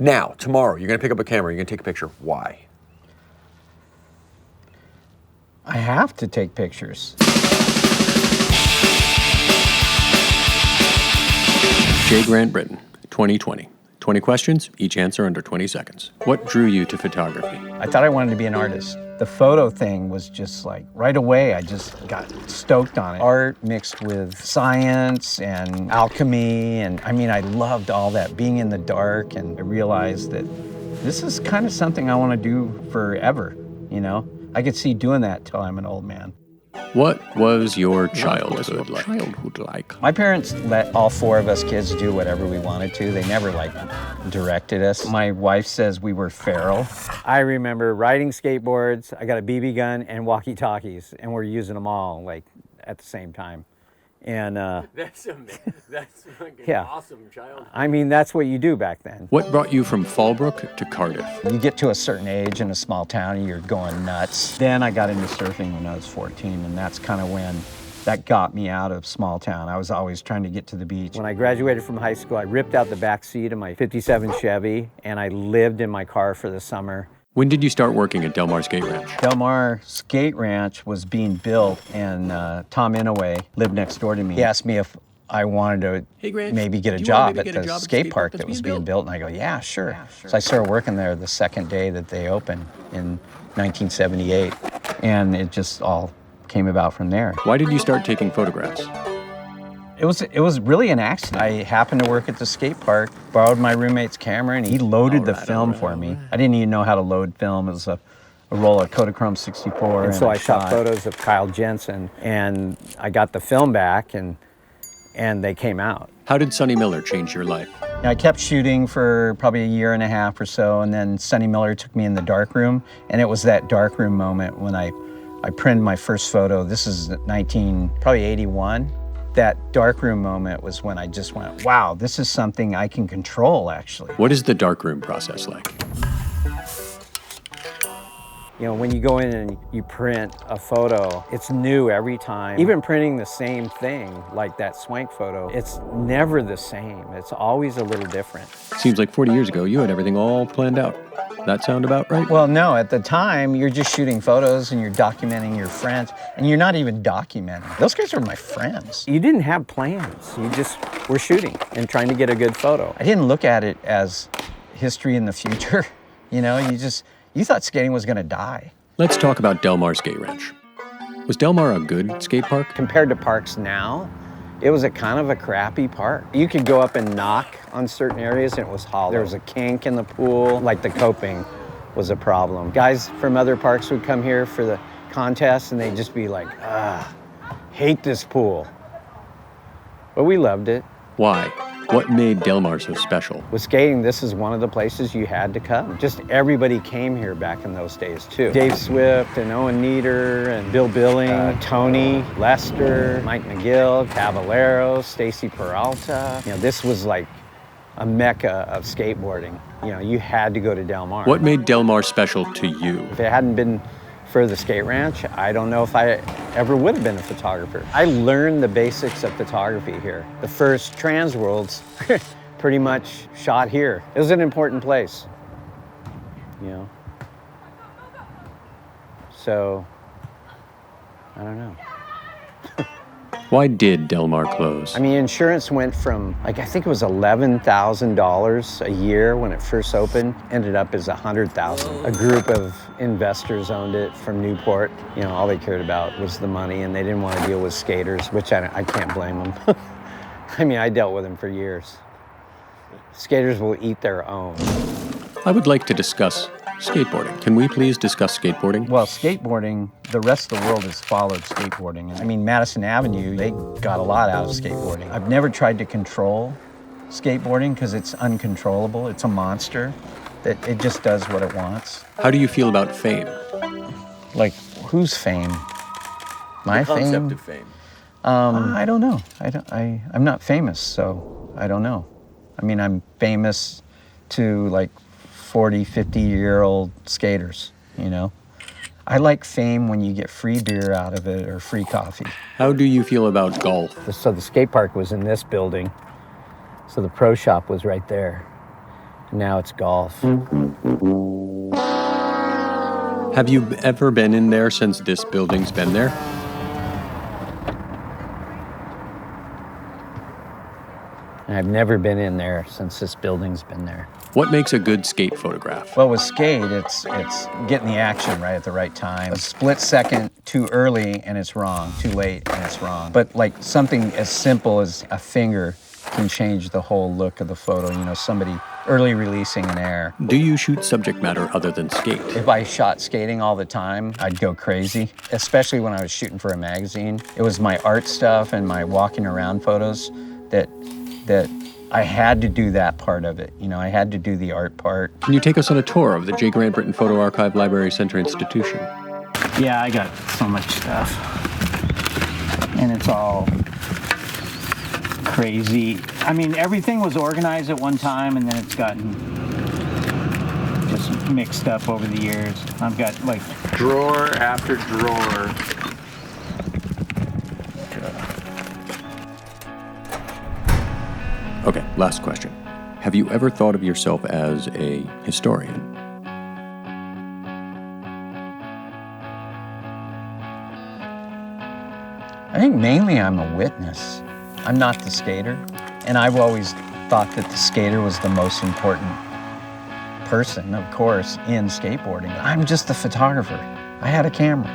Now, tomorrow, you're gonna pick up a camera, you're gonna take a picture. Why? I have to take pictures. J. Grant Brittain, 2020. 20 questions, each answer under 20 seconds. What drew you to photography? I thought I wanted to be an artist. The photo thing was just like, right away, I just got stoked on it. Art mixed with science and alchemy, and I mean, I loved all that, being in the dark, and I realized that this is kind of something I want to do forever, you know? I could see doing that till I'm an old man. What was your childhood like? My parents let all four of us kids do whatever we wanted to. They never like directed us. My wife says we were feral. I remember riding skateboards. I got a BB gun and walkie-talkies, and we're using them all like at the same time. And That's amazing. That's fucking yeah. awesome childhood. I mean, that's what you do back then. What brought you from Fallbrook to Cardiff? You get to a certain age in a small town and you're going nuts. Then I got into surfing when I was 14, and that's kind of when that got me out of small town. I was always trying to get to the beach. When I graduated from high school, I ripped out the back seat of my 57 Chevy, and I lived in my car for the summer. When did you start working at Del Mar Skate Ranch? Del Mar Skate Ranch was being built, and Tom Inouye lived next door to me. He asked me if I wanted to maybe get a job at the skate park that was being built, and I go, yeah, sure. So I started working there the second day that they opened in 1978, and it just all came about from there. Why did you start taking photographs? It was really an accident. I happened to work at the skate park, borrowed my roommate's camera, and he loaded the film for me. I didn't even know how to load film. It was a roll of Kodachrome 64. And so I shot photos of Kyle Jensen, and I got the film back, and they came out. How did Sonny Miller change your life? I kept shooting for probably a year and a half or so, and then Sonny Miller took me in the darkroom, and it was that darkroom moment when I printed my first photo. This is probably 81. That darkroom moment was when I just went, wow, this is something I can control, actually. What is the darkroom process like? You know, when you go in and you print a photo, it's new every time. Even printing the same thing, like that Swank photo, it's never the same. It's always a little different. Seems like 40 years ago, you had everything all planned out. That sound about right? Well, no, at the time, you're just shooting photos and you're documenting your friends, and you're not even documenting. Those guys are my friends. You didn't have plans. You just were shooting and trying to get a good photo. I didn't look at it as history in the future. You know, you thought skating was gonna die. Let's talk about Del Mar Skate Ranch. Was Del Mar a good skate park? Compared to parks now, it was a kind of a crappy park. You could go up and knock on certain areas and it was hollow. There was a kink in the pool, like the coping was a problem. Guys from other parks would come here for the contest and they'd just be like, hate this pool. But we loved it. Why? What made Del Mar so special? With skating, this is one of the places you had to come. Just everybody came here back in those days too. Dave Swift and Owen Nieder and Bill Billing, Tony, Lester, Mike McGill, Cavallero, Stacy Peralta. You know, this was like a mecca of skateboarding. You know, you had to go to Del Mar. What made Del Mar special to you? If it hadn't been for the skate ranch, I don't know if I ever would have been a photographer. I learned the basics of photography here. The first Transworlds pretty much shot here. It was an important place, you know. So, I don't know. Why did Del Mar close? I mean, insurance went from, like, I think it was $11,000 a year when it first opened, ended up as $100,000. A group of investors owned it from Newport. You know, all they cared about was the money, and they didn't want to deal with skaters, which I can't blame them. I mean, I dealt with them for years. Skaters will eat their own. I would like to discuss skateboarding. Can we please discuss skateboarding? Well, skateboarding, the rest of the world has followed skateboarding. I mean, Madison Avenue, they got a lot out of skateboarding. I've never tried to control skateboarding because it's uncontrollable. It's a monster that it just does what it wants. How do you feel about fame? Like, whose fame? My fame? The concept of fame. I don't know. I'm not famous, so I don't know. I mean, I'm famous to like 40, 50-year-old skaters, you know? I like fame when you get free beer out of it or free coffee. How do you feel about golf? So the skate park was in this building, so the pro shop was right there. Now it's golf. Have you ever been in there since this building's been there? I've never been in there since this building's been there. What makes a good skate photograph? Well, with skate, it's getting the action right at the right time. A split second too early and it's wrong. Too late and it's wrong. But like something as simple as a finger can change the whole look of the photo. You know, somebody early releasing an air. Do you shoot subject matter other than skate? If I shot skating all the time, I'd go crazy, especially when I was shooting for a magazine. It was my art stuff and my walking around photos that I had to do that part of it. You know, I had to do the art part. Can you take us on a tour of the J. Grant Brittain Photo Archive Library Center Institution? Yeah, I got so much stuff. And it's all crazy. I mean, everything was organized at one time and then it's gotten just mixed up over the years. I've got like drawer after drawer. Okay, last question. Have you ever thought of yourself as a historian? I think mainly I'm a witness. I'm not the skater. And I've always thought that the skater was the most important person, of course, in skateboarding. I'm just the photographer. I had a camera.